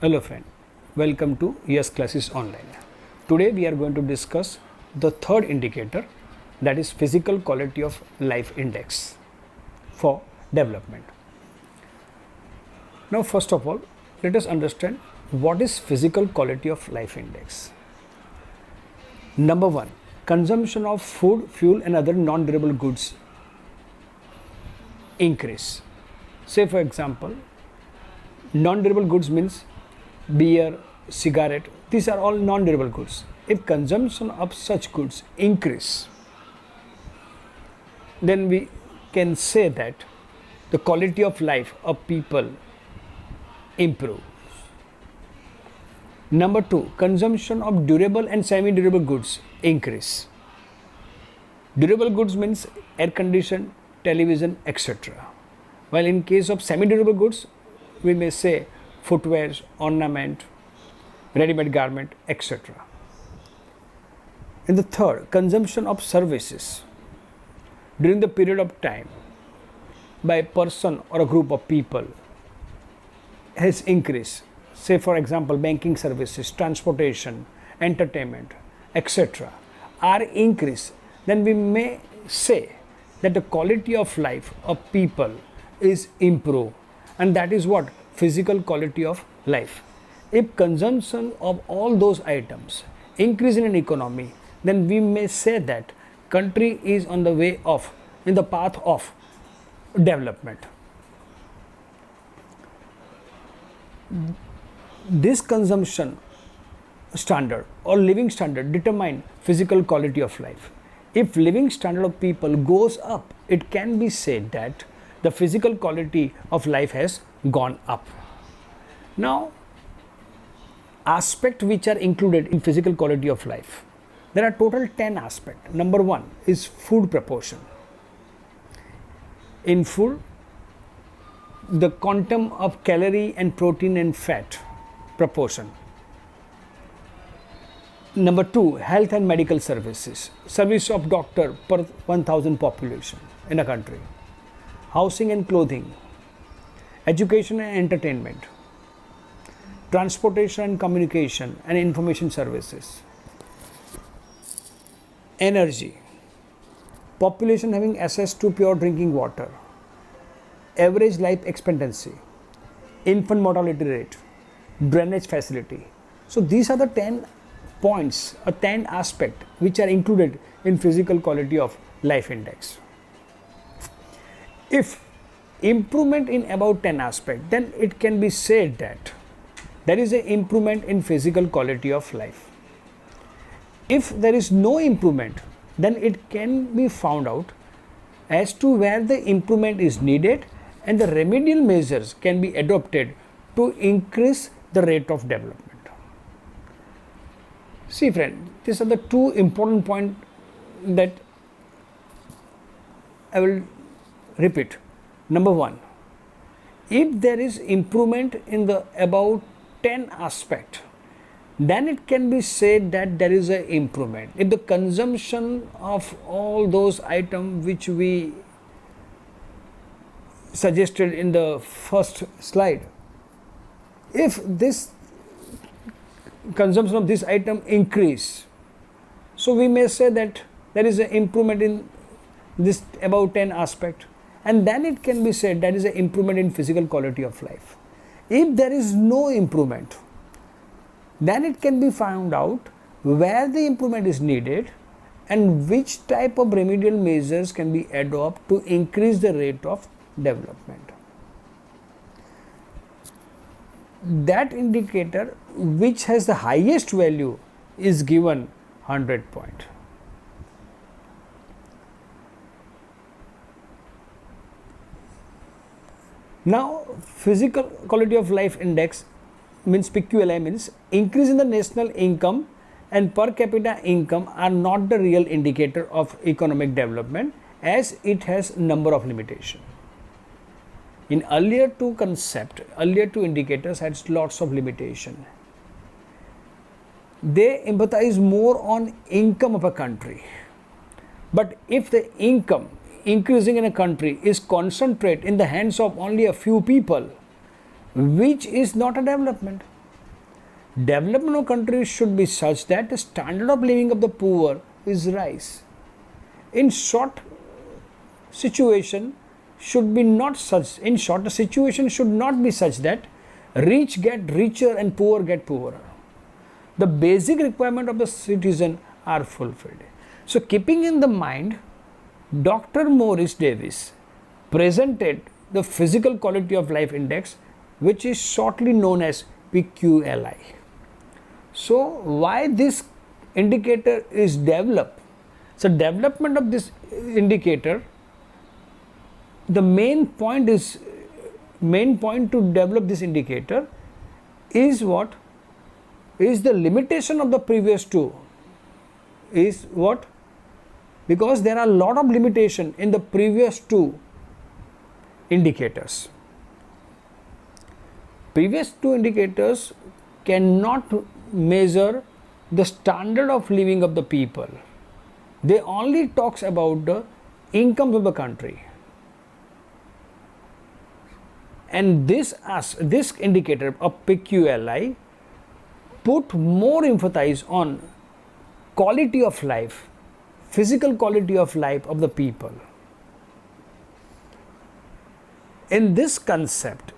Hello friend, welcome to Yes Classes Online. Today we are going to discuss the third indicator, that is physical quality of life index for development. Now first of all, let us understand what is physical quality of life index. Number one, consumption of food, fuel and other non-durable goods increase. Say for example, non-durable goods means beer, cigarette, these are all non-durable goods. If consumption of such goods increase, then we can say that the quality of life of people improve. Number two, consumption of durable and semi-durable goods increase. Durable goods means air condition, television, etc. While in case of semi-durable goods, we may say footwear, ornament, ready-made garment, etc. And the third, consumption of services during the period of time by a person or a group of people has increased. Say for example, banking services, transportation, entertainment, etc. are increased. Then we may say that the quality of life of people is improved, and that is what physical quality of life. If consumption of all those items increase in an economy, then we may say that country is on the way of, in the path of development. This consumption standard or living standard determine physical quality of life. If living standard of people goes up, it can be said that the physical quality of life has gone up. Now, aspects which are included in physical quality of life. There are total 10 aspects. Number one is food proportion. In food, the quantum of calorie and protein and fat proportion. Number two, health and medical services. Service of doctor per 1000 population in a country. Housing and clothing. Education and entertainment. Transportation and communication and information services. Energy. Population having access to pure drinking water. Average life expectancy. Infant mortality rate. Drainage facility. So these are the 10 points or 10 aspects which are included in physical quality of life index. If improvement in about 10 aspects, then it can be said that there is an improvement in physical quality of life. If there is no improvement, then it can be found out as to where the improvement is needed, and the remedial measures can be adopted to increase the rate of development. See friend, these are the two important points that I will repeat. Number one, if there is improvement in the about 10 aspect, then it can be said that there is an improvement. If the consumption of all those items which we suggested in the first slide, if this consumption of this item increase, so we may say that there is an improvement in this about 10 aspect, and then it can be said that is an improvement in physical quality of life. If there is no improvement, then it can be found out where the improvement is needed and which type of remedial measures can be adopted to increase the rate of development. That indicator which has the highest value is given 100 point. Now, physical quality of life index means PQLI means increase in the national income and per capita income are not the real indicator of economic development, as it has number of limitation. In earlier two indicators had lots of limitation. They empathize more on income of a country. But if the income increasing in a country is concentrated in the hands of only a few people, which is not a development. Development of countries should be such that the standard of living of the poor is rise. In short, situation should be not such. In short, the situation should not be such that rich get richer and poor get poorer. The basic requirement of the citizen are fulfilled. So, keeping in the mind, Dr. Morris Davis presented the Physical Quality of Life Index, which is shortly known as PQLI. So, why this indicator is developed? So, development of this indicator, the main point to develop this indicator is what? Is the limitation of the previous two. Is what? Because there are a lot of limitation in the previous two indicators. Previous two indicators cannot measure the standard of living of the people. They only talks about the income of the country. And this indicator of PQLI put more emphasis on quality of life, physical quality of life of the people. In this concept,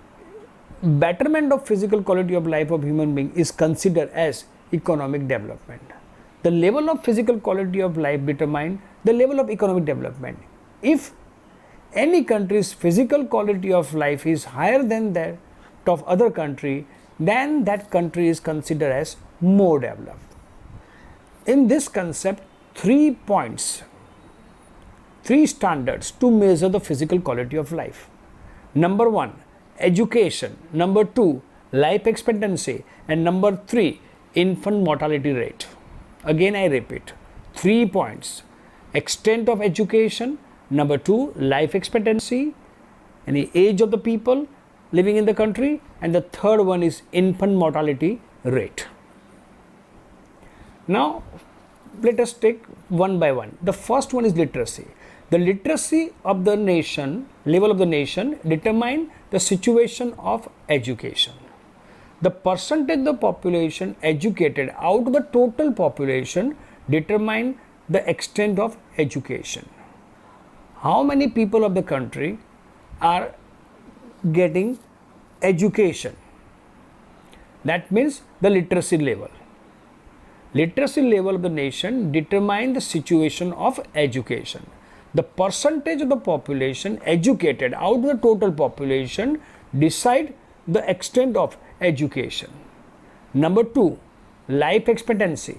betterment of physical quality of life of human being is considered as economic development. The level of physical quality of life determines the level of economic development. If any country's physical quality of life is higher than that of other country, then that country is considered as more developed. In this concept, 3 points, 3 standards to measure the physical quality of life. Number 1, education. Number 2, life expectancy. And number 3, infant mortality rate. Again I repeat, 3 points: extent of education, number 2, life expectancy, and the age of the people living in the country, and the third one is infant mortality rate. Now let us take one by one. The first one is literacy. The literacy of the nation, level of the nation, determine the situation of education. The percentage of the population educated out of the total population determine the extent of education. How many people of the country are getting education? That means the literacy level. Literacy level of the nation determine the situation of education. The percentage of the population educated out of the total population decide the extent of education. Number 2, life expectancy.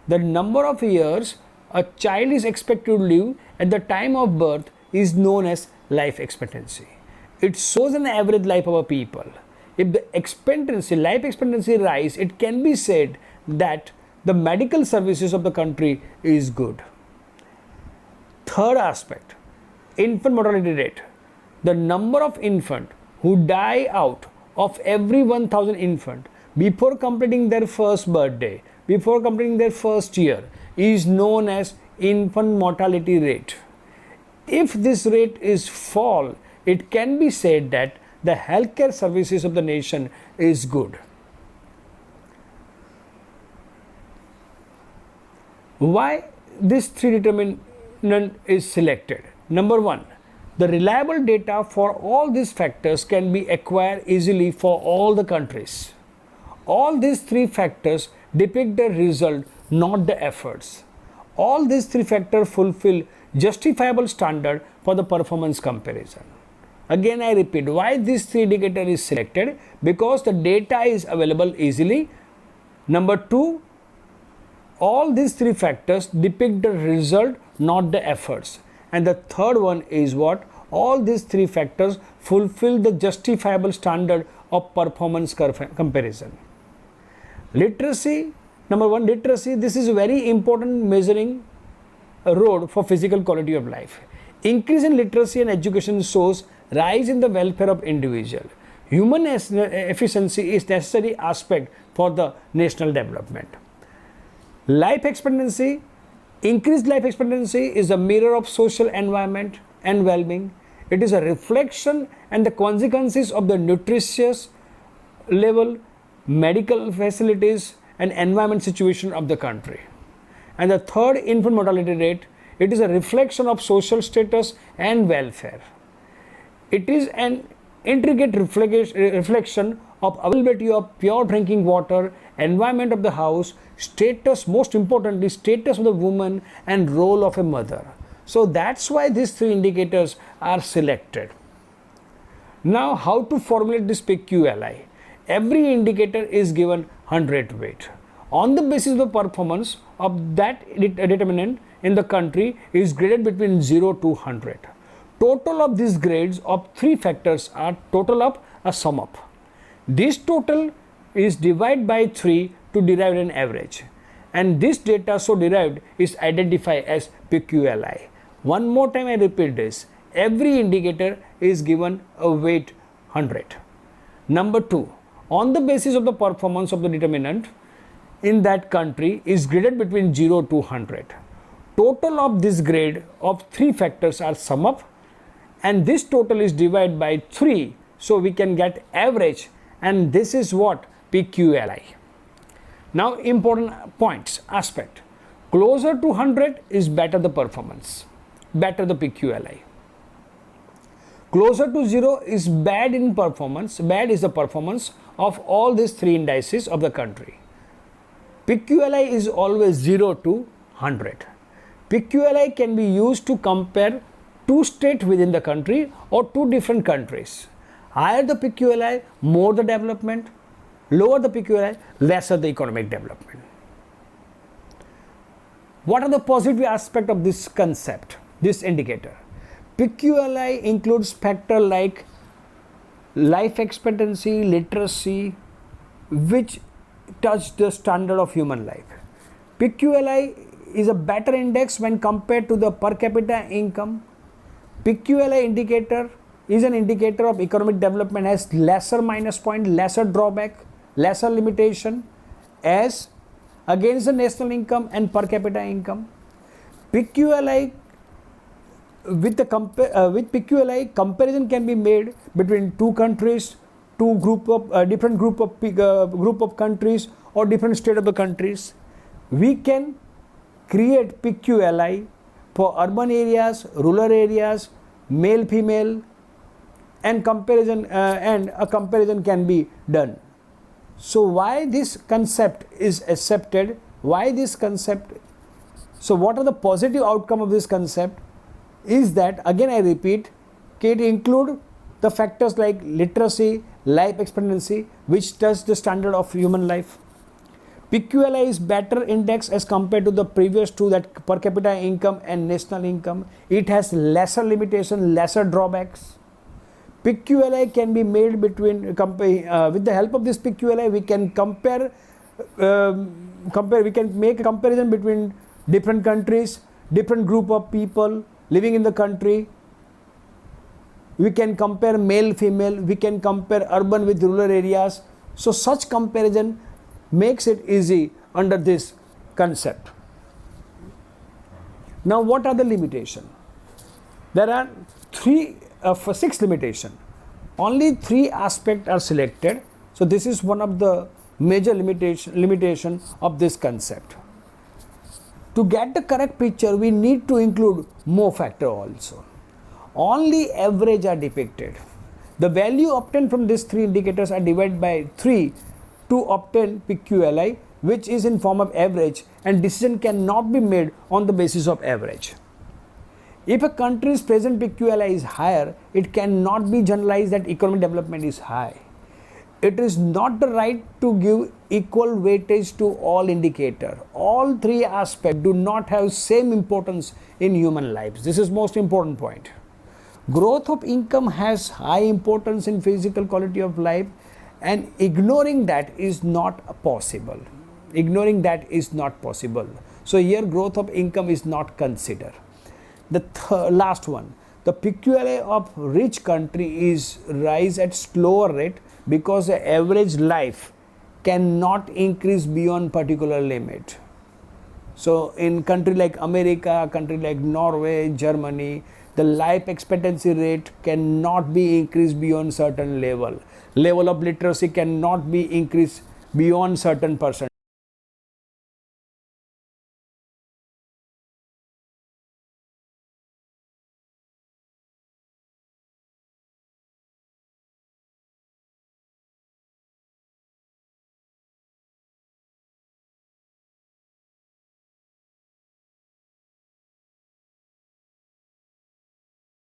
The number of years a child is expected to live at the time of birth is known as life expectancy. It shows an average life of a people. If the life expectancy rise, it can be said that the medical services of the country is good. Third aspect, infant mortality rate. The number of infants who die out of every 1000 infant before completing their first birthday, before completing their first year, is known as infant mortality rate. If this rate is fall, it can be said that the healthcare services of the nation is good. Why this 3 determinant is selected? Number 1, the reliable data for all these factors can be acquired easily for all the countries. All these 3 factors depict the result, not the efforts. All these 3 factors fulfill justifiable standard for the performance comparison. Again I repeat, why this 3 indicator is selected? Because the data is available easily. Number 2, all these 3 factors depict the result, not the efforts. And the third one is what? All these 3 factors fulfill the justifiable standard of performance comparison. Literacy, number 1, literacy, this is a very important measuring role for physical quality of life. Increase in literacy and education shows rise in the welfare of individual. Human efficiency is necessary aspect for the national development. Life expectancy, increased life expectancy is a mirror of social environment and well-being. It is a reflection and the consequences of the nutritious level medical facilities, and environment situation of the country. And the third, infant mortality rate, it is a reflection of social status and welfare. It is an intricate reflection of availability of pure drinking water, environment of the house, status, most importantly, status of the woman and role of a mother. So that's why these three indicators are selected. Now, how to formulate this PQLI? Every indicator is given 100 weight. On the basis of the performance of that determinant in the country is graded between 0 to 100. Total of these grades of three factors are total up, a sum up. This total is divided by 3 to derive an average, and this data so derived is identified as PQLI. One more time I repeat this, every indicator is given a weight 100. Number 2, on the basis of the performance of the determinant in that country is graded between 0 to 100. Total of this grade of three factors are sum up, and this total is divided by 3, so we can get average, and this is what PQLI. Now, important points, aspect. Closer to 100 is better the performance, better the PQLI. Closer to 0 is bad in performance, bad is the performance of all these three indices of the country. PQLI is always 0 to 100. PQLI can be used to compare two states within the country or two different countries. Higher the PQLI, more the development. Lower the PQLI, lesser the economic development. What are the positive aspects of this concept, this indicator? PQLI includes factors like life expectancy, literacy, which touch the standard of human life. PQLI is a better index when compared to the per capita income. PQLI indicator is an indicator of economic development, has lesser minus point, lesser drawback, lesser limitation as against the national income and per capita income. PQLI with PQLI comparison can be made between two countries, different group of countries or different state of the countries. We can create PQLI for urban areas, rural areas, male, female, and a comparison can be done. So why this concept is accepted? Why this concept? So what are the positive outcome of this concept? Is that, again I repeat, it include the factors like literacy, life expectancy, which touch the standard of human life. PQLI is better index as compared to the previous two, that per capita income and national income. It has lesser limitation, lesser drawbacks. PQLI can be made between, with the help of this PQLI, we can we can make a comparison between different countries, different group of people living in the country. We can compare male, female, we can compare urban with rural areas. So such comparison makes it easy under this concept. Now what are the limitations? There are 6 limitations. Only 3 aspects are selected. So this is one of the major limitation of this concept. To get the correct picture, we need to include more factor also. Only average are depicted. The value obtained from these 3 indicators are divided by 3 to obtain PQLI, which is in form of average, and decision cannot be made on the basis of average. If a country's present PQLI is higher, it cannot be generalized that economic development is high. It is not the right to give equal weightage to all indicators. All 3 aspects do not have same importance in human lives. This is most important point. Growth of income has high importance in physical quality of life, and ignoring that is not possible. Ignoring that is not possible. So here growth of income is not considered. The last one, the PQLI of rich country is rise at slower rate because the average life cannot increase beyond particular limit. So in country like America, country like Norway, Germany, the life expectancy rate cannot be increased beyond certain level. Level of literacy cannot be increased beyond certain percent.